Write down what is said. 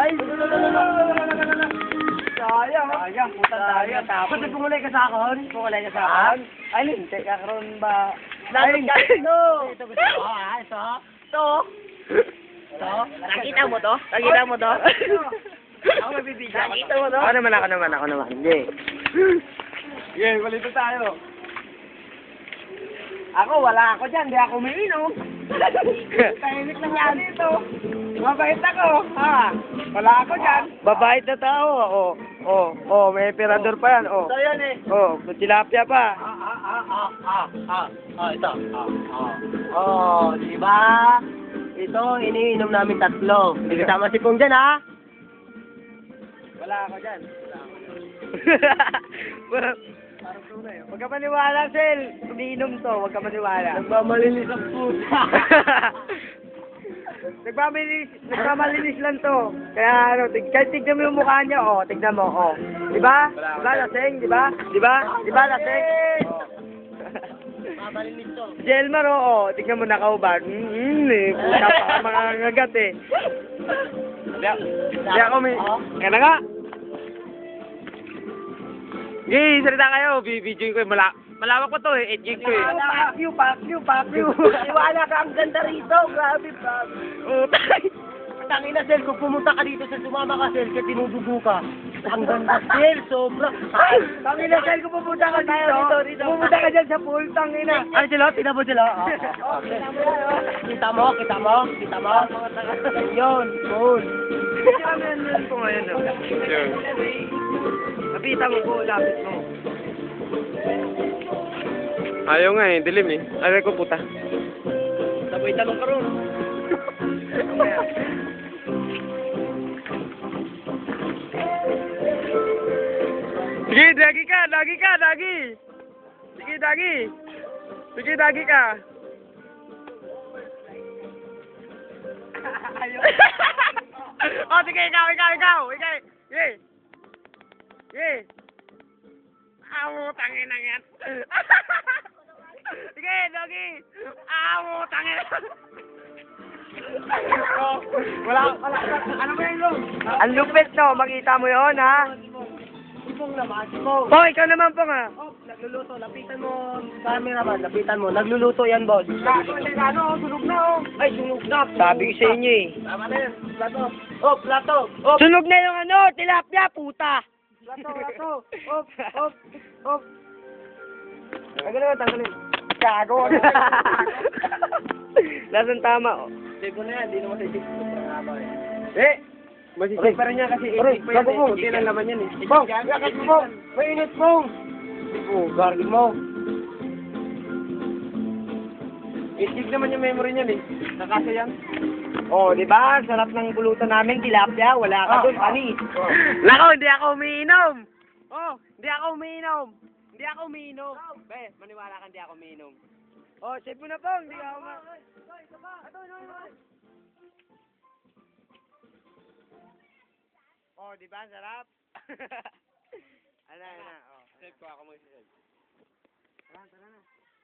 Ay! Sayang. Sayang, putang sayang. Tapos pumulay ka sa akin? Pumulay ka sa akin? Ay, hindi ka karoon ba? Ay, ito. Ito gusto ko, ha? Ito. Ito. Ito. Nakita mo to? Nakita mo to? Ako mabibigyan. Nakita mo to? Ako naman. Hindi. Sige, balito tayo. Ako, wala ako dyan. Hindi ako umiinom. Tahimik lang yan dito. Mabait ako, ha? Wala ako dyan. Babait na tao, may emperador pa yan, Ito yan eh. Tilapia pa. Ito. Diba? Ito, iniinom namin tatlo. Hindi kasama si Pong dyan, ha? Wala ako dyan. Parang tunay. Huwag ka maniwala, Sel. Umiinom to, huwag ka maniwala. Nagmamalinis ang puta. Nagmamalinis lang to. Kaya kahit tignan mo yung mukha niya, tignan mo, Diba? Diba, laseng? Diba? Diba, laseng? Mamalinis to. Si Elmar, tignan mo nakaubad. Puta pa mga ngagat eh. Di ako Kaya na nga. Sige, salita kayo. Video ko malawak pa to eh. 8 gig ko eh. Pack you. Iwala ka, ang ganda rito. Grabe. Tangina, Sel, kung pumunta ka dito, Sel, sumama ka, Sel, kaya tinudugo ka. Ang ganda, Sel, sobra. Tangina, Sel, kung pumunta ka dito, pumunta ka dyan sa pool, tangina. Ay, sila, tina mo sila. Kita mo. Yun, pool. Yan po ngayon, Yun. Napita mo po, lapit mo. Ayaw nga eh, dilim eh. Ayaw ko puta. Sabay talong ka ron. Sige, dagi ka. Sige, dagi ka. Ayaw. Sige, ikaw. Sige. Tangin na yan. Sige, dagi. Tangin. Wala. Ano ba yun, Long? Ang lupit, no? Makita mo yun, ha? Sipong naman, sipong. Ikaw naman po nga. Nagluluto. Lapitan mo, cameraman. Nagluluto yan, boss. Sunog na, Ay, sunog na. Sabi ko sa inyo eh. Tama na yun. Plato. Sunog na yung tilapia, puta. Plato. Tanggalin. Gago. Lasang tama, Save na yan, di naman sa save. Masisig pa rin niya kasi Aray, pa yan gago mo. Kunti lang laman yan eh. Bong, yakat mo, Bong. Mainit, Bong. Gargin mo. Isig naman yung memory niyan eh. Nakasa yan. Di ba? Sarap ng pulutan namin, tilapia. Wala ka doon, panis. Nako, hindi ako umiinom. Hindi ako umiinom. Be, maniwala ka hindi ako umiinom. Save mo na po. Hindi ako di ba? Sarap. Ano. Save ko ako mo. Tara na.